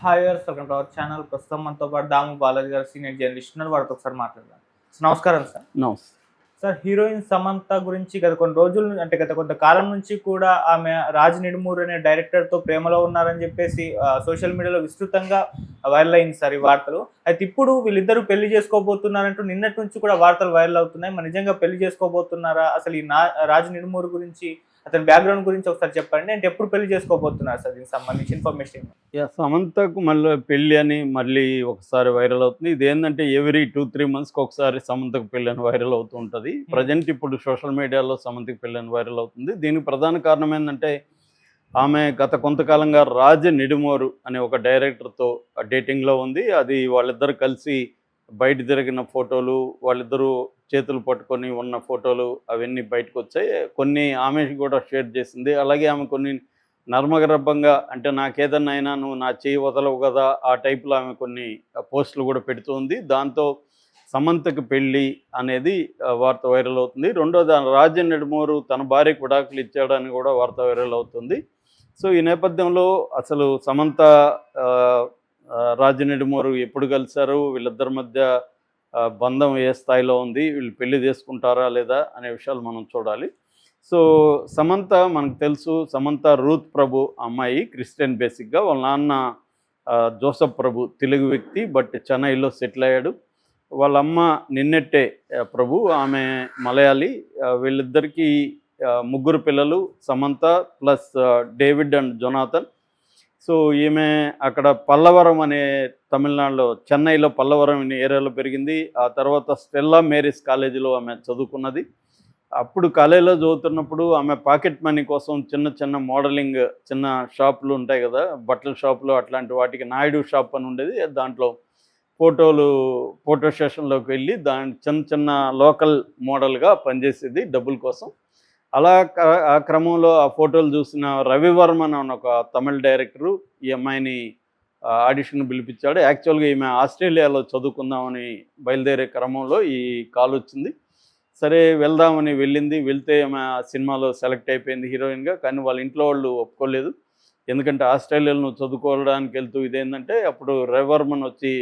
Hi viewers, welcome to our channel. ప్రస్తుతం మనతో పాటు దాము బాలాజీ గారు సీనియర్ జర్నలిస్ట్ ఉన్నారు. వారితో ఒకసారి మాట్లాడదాం. నమస్కారం సార్. నమస్తే. సార్, హీరోయిన్ సమంత గురించి గత కొన్ని రోజుల అంటే గత కొంతకాలం నుంచి కూడా ఆమె రాజ్ నిడుమూరి అనే డైరెక్టర్తో ప్రేమలో ఉన్నారని చెప్పేసి సోషల్ మీడియాలో విస్తృతంగా వైరల్ అయింది సార్ ఈ వార్తలు. అయితే ఇప్పుడు వీళ్ళిద్దరూ పెళ్లి చేసుకోబోతున్నారంటూ నిన్నటి నుంచి కూడా వార్తలు వైరల్ అవుతున్నాయి. మరి నిజంగా పెళ్లి చేసుకోబోతున్నారా? అసలు ఈ రాజ్ నిడుమూరి గురించి, అతని బ్యాక్గ్రౌండ్ గురించి ఒకసారి చెప్పండి. అంటే ఎప్పుడు పెళ్లి చేసుకోబోతున్నారు సార్? దీనికి సంబంధించి ఇన్ఫర్మేషన్. సమంతకు మళ్ళీ పెళ్ళి అని మళ్ళీ ఒకసారి వైరల్ అవుతుంది. ఇదేంటంటే ఎవ్రీ 2-3 మంత్స్కి ఒకసారి సమంతకు పెళ్ళి అని వైరల్ అవుతూ ఉంటుంది. ప్రజెంట్ ఇప్పుడు సోషల్ మీడియాలో సమంతకు పెళ్ళి అని వైరల్ అవుతుంది. దీనికి ప్రధాన కారణం ఏంటంటే ఆమె గత కొంతకాలంగా రాజ్ నిడుమూరు అనే ఒక డైరెక్టర్తో డేటింగ్లో ఉంది. అది వాళ్ళిద్దరు కలిసి బయట తిరిగిన ఫోటోలు, వాళ్ళిద్దరూ చేతులు పట్టుకొని ఉన్న ఫోటోలు అవన్నీ బయటకు వచ్చాయి. కొన్ని ఆమె కూడా షేర్ చేసింది. అలాగే ఆమె కొన్ని నర్మగర్భంగా, అంటే నాకేదన్నా అయినా నువ్వు నా చేయి వదలవు కదా, ఆ టైప్లో ఆమె కొన్ని పోస్టులు కూడా పెడుతుంది. దాంతో సమంతకు పెళ్ళి అనేది వార్త వైరల్ అవుతుంది. రెండోది రాజ్ నిడుమూరు తన భార్యకు విడాకులు ఇచ్చాడని కూడా వార్త వైరల్ అవుతుంది. సో ఈ నేపథ్యంలో అసలు సమంత రాజ్ నిడుమూరు ఎప్పుడు కలిశారు, వీళ్ళిద్దరి మధ్య బంధం ఏ స్థాయిలో ఉంది, వీళ్ళు పెళ్లి చేసుకుంటారా లేదా అనే విషయాలు మనం చూడాలి. సో సమంత మనకు తెలుసు, సమంత రూత్ ప్రభు అమ్మాయి, క్రిస్టియన్ బేసిక్గా. వాళ్ళ నాన్న జోసఫ్ ప్రభు తెలుగు వ్యక్తి, బట్ చెన్నైలో సెటిల్ అయ్యాడు. వాళ్ళ అమ్మ నిన్నెట్టే ప్రభు, ఆమె మలయాళీ. వీళ్ళిద్దరికీ ముగ్గురు పిల్లలు, Samantha plus David and Jonathan. So ఈమె అక్కడ పల్లవరం అనే తమిళనాడులో, చెన్నైలో పల్లవరం అనే ఏరియాలో పెరిగింది. ఆ తర్వాత స్టెల్లా మేరీస్ కాలేజీలో ఆమె చదువుకున్నది. అప్పుడు కాలేజీలో చదువుతున్నప్పుడు ఆమె పాకెట్ మనీ కోసం చిన్న చిన్న మోడలింగ్, చిన్న షాపులు ఉంటాయి కదా, బట్టల షాపులు, అట్లాంటి వాటికి నాయుడు షాప్ అని ఉండేది. దాంట్లో ఫోటో స్టేషన్లోకి వెళ్ళి చిన్న చిన్న లోకల్ మోడల్గా పనిచేసేది డబ్బుల కోసం. అలా ఆ క్రమంలో ఆ ఫోటోలు చూసిన రవివర్మన్ అని ఒక తమిళ డైరెక్టరు ఈ అమ్మాయిని ఆడిషన్ పిలిపించాడు. యాక్చువల్గా ఈమె ఆస్ట్రేలియాలో చదువుకుందామని బయలుదేరే క్రమంలో ఈ కాల్ వచ్చింది. సరే వెళ్దామని వెళ్ళింది. వెళ్తే ఆమె ఆ సినిమాలో సెలెక్ట్ అయిపోయింది హీరోయిన్గా. కానీ వాళ్ళ ఇంట్లో వాళ్ళు ఒప్పుకోలేదు. ఎందుకంటే ఆస్ట్రేలియాలో నువ్వు చదువుకోవడానికి వెళ్తూ ఇదేంటంటే, అప్పుడు రవివర్మన్ వచ్చి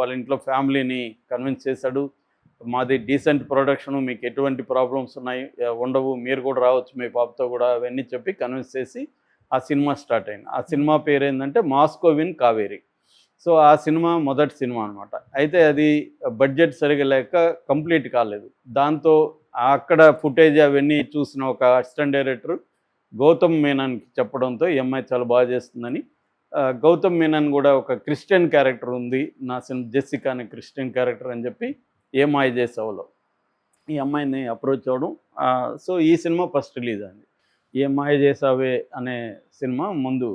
వాళ్ళ ఇంట్లో ఫ్యామిలీని కన్విన్స్ చేశాడు. మాది డీసెంట్ ప్రొడక్షను, మీకు ఎటువంటి ప్రాబ్లమ్స్ ఉండవు, మీరు కూడా రావచ్చు మీ పాపతో కూడా, అవన్నీ చెప్పి కన్విన్స్ చేసి ఆ సినిమా స్టార్ట్ అయింది. ఆ సినిమా పేరు ఏంటంటే మాస్కో విన్ కావేరి. సో ఆ సినిమా మొదటి సినిమా అనమాట. అయితే అది బడ్జెట్ సరిగా లేక కంప్లీట్ కాలేదు. దాంతో అక్కడ ఫుటేజ్ అవన్నీ చూసిన ఒక అసిస్టెంట్ డైరెక్టర్ గౌతమ్ మీనన్కి చెప్పడంతో ఈ అమ్మాయి చాలా బాగా చేస్తుందని, గౌతమ్ మీనన్ కూడా ఒక క్రిస్టియన్ క్యారెక్టర్ ఉంది నా సినిమా, జెస్సికా అనే క్రిస్టియన్ క్యారెక్టర్ అని చెప్పి ఏ మాయ చేసావులో ఈ అమ్మాయిని అప్రోచ్ అవ్వడం. సో ఈ సినిమా ఫస్ట్ రిలీజ్ అయింది. ఏ మాయ చేసావే అనే సినిమా ముందు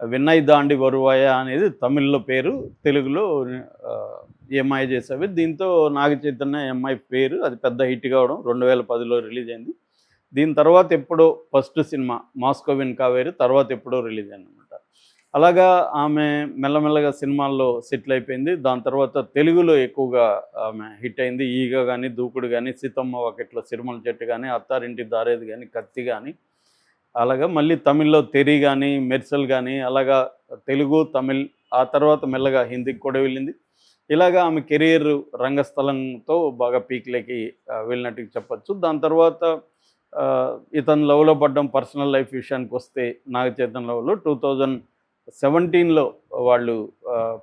విన్నయ్ దాండి వరువాయ అనేది తమిళ్లో పేరు, తెలుగులో ఏ మాయ చేసావే. దీంతో నాగ చైతన్య అమ్మాయి పేరు, అది పెద్ద హిట్ కావడం 2010లో రిలీజ్ అయింది. దీని తర్వాత ఎప్పుడో first cinema Moscow win Kaveri తర్వాత ఎప్పుడో రిలీజ్ అయింది అనమాట. అలాగా ఆమె మెల్లమెల్లగా సినిమాల్లో సెటిల్ అయిపోయింది. దాని తర్వాత తెలుగులో ఎక్కువగా ఆమె హిట్ అయింది. ఈగ కానీ, దూకుడు కానీ, సీతమ్మ వాకిట్లో సిరిమల చెట్టు కానీ, అత్తారింటి దారేది కానీ, కత్తి కానీ, అలాగా మళ్ళీ తమిళ్లో తెరి కానీ, మెర్సల్ కానీ, అలాగా తెలుగు, తమిళ్, ఆ తర్వాత మెల్లగా హిందీకి కూడా వెళ్ళింది. ఇలాగా ఆమె కెరీర్ రంగస్థలంతో బాగా పీక్లకి వెళ్ళినట్టు చెప్పచ్చు. దాని తర్వాత ఇతను లవ్లో పడ్డం, పర్సనల్ లైఫ్ విషయానికి వస్తే నాగ చైతన్య లవ్లో 2017లో వాళ్ళు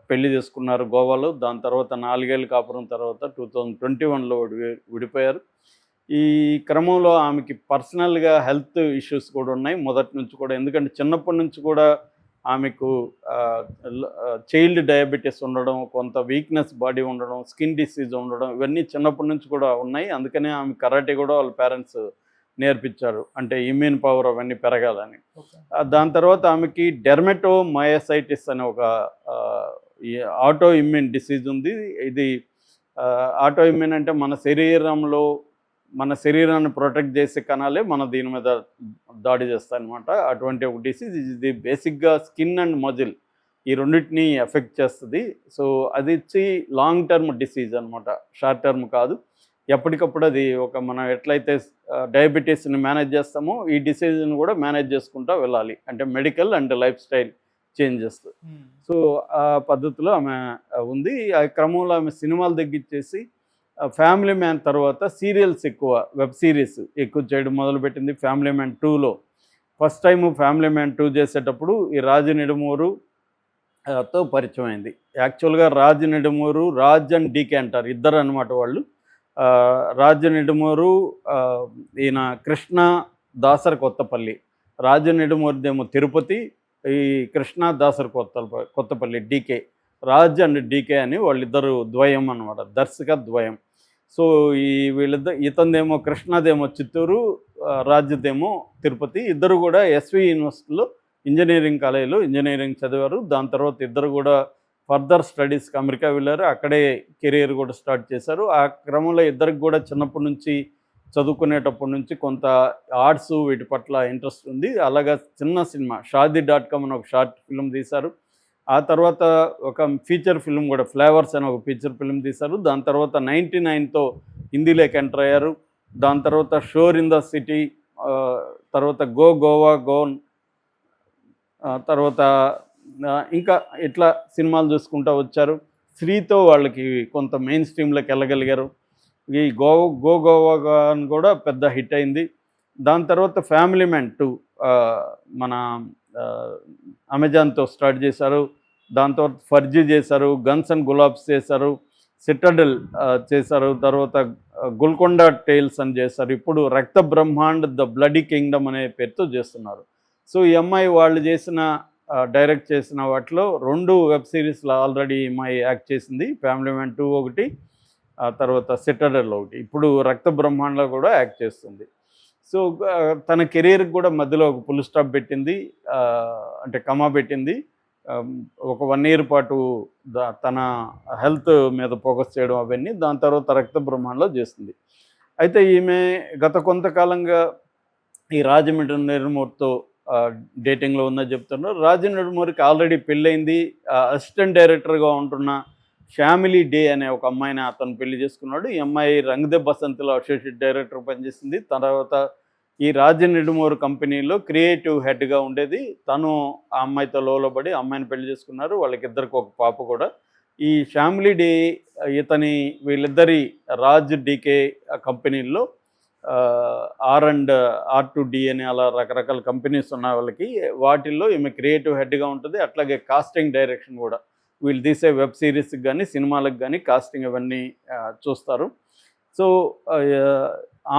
పెళ్లి చేసుకున్నారు గోవాలో. దాని తర్వాత 4 ఏళ్ళ కాపురం తర్వాత 2021లో విడిపోయారు. ఈ క్రమంలో ఆమెకి పర్సనల్గా హెల్త్ ఇష్యూస్ కూడా ఉన్నాయి మొదటి నుంచి కూడా. ఎందుకంటే చిన్నప్పటి నుంచి కూడా ఆమెకు చైల్డ్ డయాబెటీస్ ఉండడం, కొంత వీక్నెస్ బాడీ ఉండడం, స్కిన్ డిసీజ్ ఉండడం, ఇవన్నీ చిన్నప్పటి నుంచి కూడా ఉన్నాయి. అందుకనే ఆమె కరాటే కూడా వాళ్ళ పేరెంట్స్ నేర్పించారు, అంటే ఇమ్యూన్ పవర్ అవన్నీ పెరగాలని. దాని తర్వాత ఆమెకి డెర్మటోమయోసైటిస్ అనే ఒక ఆటో ఇమ్యూన్ డిసీజ్ ఉంది. ఇది ఆటో ఇమ్యూన్ అంటే మన శరీరాన్ని ప్రొటెక్ట్ చేసే కణాలే దీని మీద దాడి చేస్తాయన్నమాట. అటువంటి ఒక డిసీజ్. ఇది బేసిక్గా స్కిన్ అండ్ మజిల్ ఈ రెండింటినీ ఎఫెక్ట్ చేస్తుంది. సో అది ఇచ్చి లాంగ్ టర్మ్ డిసీజ్ అనమాట, షార్ట్ టర్మ్ కాదు. ఎప్పటికప్పుడు అది మనం ఎట్లయితే డయాబెటీస్ని మేనేజ్ చేస్తామో ఈ డిసీజ్ని కూడా మేనేజ్ చేసుకుంటూ వెళ్ళాలి. అంటే medical and life style changes. So ఆ పద్ధతిలో ఆమె ఉంది. ఆ క్రమంలో ఆమె సినిమాలు తగ్గించేసి ఫ్యామిలీ మ్యాన్ తర్వాత సీరియల్స్ ఎక్కువ, వెబ్ సిరీస్ ఎక్కువ చేయడం మొదలుపెట్టింది. ఫ్యామిలీ మ్యాన్ 2లో ఫస్ట్ టైం ఫ్యామిలీ మ్యాన్ 2 చేసేటప్పుడు ఈ రాజు నిడుమూరు తో పరిచయం అయింది. యాక్చువల్గా రాజు నిడుమూరు, రాజ్ అండ్ డీకే అంటారు, ఇద్దరు అనమాట వాళ్ళు. రాజు నిడుమూరు ఈయన కృష్ణ దాసరి కొత్తపల్లి, రాజు నిడుమూరిదేమో తిరుపతి, ఈ Krishna Dasari Kothapalli DK, Raj and DK అని వాళ్ళిద్దరు ద్వయం అనమాట, దర్శక ద్వయం. సో ఈ ఇతందేమో కృష్ణదేమో చిత్తూరు, రాజ్యదేమో తిరుపతి. ఇద్దరు కూడా ఎస్వి యూనివర్సిటీలో ఇంజనీరింగ్ కాలేజీలో ఇంజనీరింగ్ చదివారు. దాని తర్వాత ఇద్దరు కూడా ఫర్దర్ స్టడీస్కి అమెరికా వెళ్ళారు. అక్కడే కెరీర్ కూడా స్టార్ట్ చేశారు. ఆ క్రమంలో ఇద్దరికి కూడా చిన్నప్పటి నుంచి చదువుకునేటప్పటి నుంచి కొంత ఆర్ట్స్ వీటి పట్ల ఇంట్రెస్ట్ ఉంది. అలాగా చిన్న సినిమా షాదీ.com అని ఒక షార్ట్ ఫిల్మ్ తీశారు. ఆ తర్వాత ఒక ఫీచర్ ఫిల్మ్ కూడా ఫ్లేవర్స్ అని ఒక ఫీచర్ ఫిల్మ్ తీశారు. దాని తర్వాత 99తో హిందీలోకి ఎంటర్ అయ్యారు. దాని తర్వాత షోర్ ఇన్ ద సిటీ, తర్వాత గో గోవా గోన్, తర్వాత ఇంకా ఇట్లా సినిమాలు చూసుకుంటూ వచ్చారు. శ్రీతో వాళ్ళకి కొంత మెయిన్ స్ట్రీమ్లోకి వెళ్ళగలిగారు. ఈ గో గోవా గోన్ కూడా పెద్ద హిట్ అయింది. దాని తర్వాత ఫ్యామిలీ మ్యాన్ 2 మన అమెజాన్తో స్టార్ట్ చేశారు. దాని తర్వాత ఫర్జీ చేశారు, గన్స్ అండ్ గులాబ్స్ చేశారు, సిటడెల్ చేశారు, తర్వాత గోల్కొండ టేల్స్ అని చేశారు. ఇప్పుడు రక్త బ్రహ్మాండ్ ద బ్లడీ కింగ్డమ్ అనే పేరుతో చేస్తున్నారు. సో ఈ అమ్మాయి వాళ్ళు చేసిన డైరెక్ట్ చేసిన వాటిలో 2 వెబ్ సిరీస్లో ఆల్రెడీ ఈ అమ్మాయి యాక్ట్ చేసింది. ఫ్యామిలీ మ్యాన్ 2 ఒకటి, ఆ తర్వాత సిటడెల్ ఒకటి, ఇప్పుడు రక్త బ్రహ్మాండలో కూడా యాక్ట్ చేస్తుంది. సో తన కెరీర్కి కూడా మధ్యలో ఒక ఫుల్ స్టాప్ పెట్టింది, అంటే కమా పెట్టింది. ఒక 1 ఇయర్ పాటు తన హెల్త్ మీద ఫోకస్ చేయడం అవన్నీ. దాని తర్వాత రక్త బ్రహ్మాండలో చేస్తుంది. అయితే ఈమె గత కొంతకాలంగా ఈ రాజమండ్రి నిడుమూరితో డేటింగ్లో ఉందని చెప్తున్నారు. రాజు నిడుమూరికి ఆల్రెడీ పెళ్ళయింది. అసిస్టెంట్ డైరెక్టర్గా ఉంటున్న ఫ్యామిలీ డే అనే ఒక అమ్మాయిని అతను పెళ్లి చేసుకున్నాడు. ఈ అమ్మాయి రంగదే బసంత్లో అసోసియేట్ డైరెక్టర్ పనిచేసింది. తర్వాత ఈ రాజు నిడుమూరు కంపెనీలో క్రియేటివ్ హెడ్గా ఉండేది. తను ఆ అమ్మాయితో లోబడి అమ్మాయిని పెళ్లి చేసుకున్నారు. వాళ్ళకిద్దరికి ఒక పాప కూడా. ఈ ఫ్యామిలీ డే వీళ్ళిద్దరి రాజ్ డీకే కంపెనీల్లో R&R2D అని అలా రకరకాల కంపెనీస్ ఉన్న వాళ్ళకి, వాటిల్లో ఈమె క్రియేటివ్ హెడ్గా ఉంటుంది. అట్లాగే కాస్టింగ్ డైరెక్షన్ కూడా, వీళ్ళు తీసే వెబ్ సిరీస్కి కానీ సినిమాలకు కానీ కాస్టింగ్ అవన్నీ చూస్తారు. సో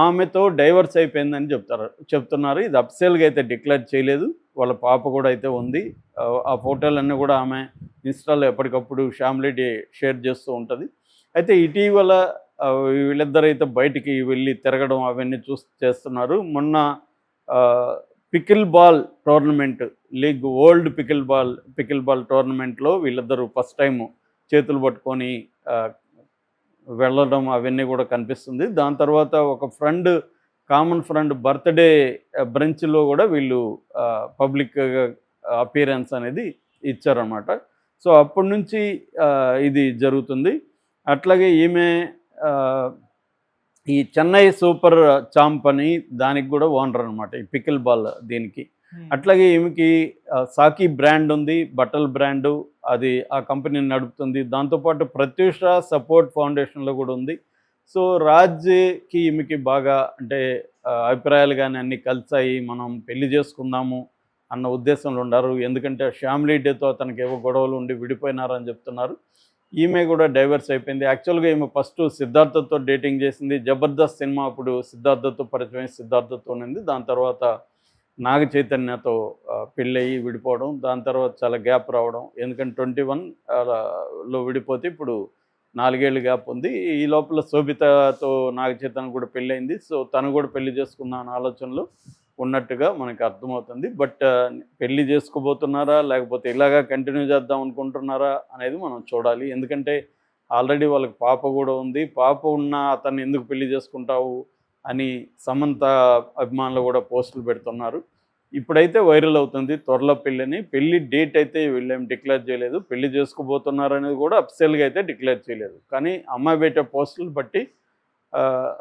ఆమెతో డైవర్స్ అయిపోయిందని చెప్తున్నారు. ఇది అఫిషియల్గా అయితే డిక్లేర్ చేయలేదు. వాళ్ళ పాప కూడా అయితే ఉంది. ఆ ఫోటోలన్నీ కూడా ఆమె ఇన్స్టాలో ఎప్పటికప్పుడు ఫ్యామిలీ డే షేర్ చేస్తూ ఉంటుంది. అయితే ఇటీవల వీళ్ళిద్దరైతే బయటికి వెళ్ళి తిరగడం అవన్నీ చేస్తున్నారు. మొన్న pickle ball tournament league, world pickle ball టోర్నమెంట్లో వీళ్ళిద్దరూ ఫస్ట్ టైం చేతులు పట్టుకొని వెళ్ళడం అవన్నీ కూడా కనిపిస్తుంది. దాని తర్వాత ఒక కామన్ ఫ్రెండ్ బర్త్డే బ్రంచ్లో కూడా వీళ్ళు పబ్లిక్ అపియరెన్స్ అనేది ఇచ్చారన్నమాట. సో అప్పటి నుంచి ఇది జరుగుతుంది. అట్లాగే ఈమె ఈ చెన్నై సూపర్ చాంప్ అని దానికి కూడా ఓనర్ అనమాట, ఈ పికిల్ బాల్ దీనికి. అట్లాగే ఈమెకి సాకి బ్రాండ్ ఉంది, బట్టల బ్రాండు, అది ఆ కంపెనీని నడుపుతుంది. దాంతోపాటు ప్రత్యూష సపోర్ట్ ఫౌండేషన్లో కూడా ఉంది. సో రాజ్కి ఈమెకి బాగా అంటే అభిప్రాయాలు కానీ అన్నీ కలిసాయి. మనం పెళ్లి చేసుకుందాము అన్న ఉద్దేశంలో ఉన్నారు. ఎందుకంటే ఫ్యామిలీ డేతో అతనికి ఏవో గొడవలు ఉండి విడిపోయినారని చెప్తున్నారు. ఈమె కూడా డైవర్స్ అయిపోయింది. యాక్చువల్గా ఈమె ఫస్ట్ సిద్ధార్థతో డేటింగ్ చేసింది. జబర్దస్త్ సినిమా అప్పుడు సిద్ధార్థతో పరిచయం, సిద్ధార్థతో ఉంది. దాని తర్వాత నాగ చైతన్యతో పెళ్ళయి విడిపోవడం, దాని తర్వాత చాలా గ్యాప్ రావడం. ఎందుకంటే 21లో విడిపోతే ఇప్పుడు 4 ఏళ్ళు గ్యాప్ ఉంది. ఈ లోపల శోభితతో నాగ చైతన్య కూడా పెళ్ళయింది. సో తను కూడా పెళ్లి చేసుకుందాం అనే ఆలోచనలో ఉన్నట్టుగా మనకు అర్థమవుతుంది. బట్ పెళ్లి చేసుకోబోతున్నారా లేకపోతే ఇలాగా కంటిన్యూ చేద్దాం అనుకుంటున్నారా అనేది మనం చూడాలి. ఎందుకంటే ఆల్రెడీ వాళ్ళకి పాప కూడా ఉంది. పాప ఉన్న అతన్ని ఎందుకు పెళ్లి చేసుకుంటావు అని సమంత అభిమానులు కూడా పోస్టులు పెడుతున్నారు. ఇప్పుడైతే వైరల్ అవుతుంది త్వరలో పెళ్ళని. పెళ్లి డేట్ అయితే వీళ్ళేం డిక్లేర్ చేయలేదు. పెళ్లి చేసుకోబోతున్నారు అనేది కూడా అఫిషియల్గా అయితే డిక్లేర్ చేయలేదు. కానీ అమ్మాయి పెట్టే పోస్టులు బట్టి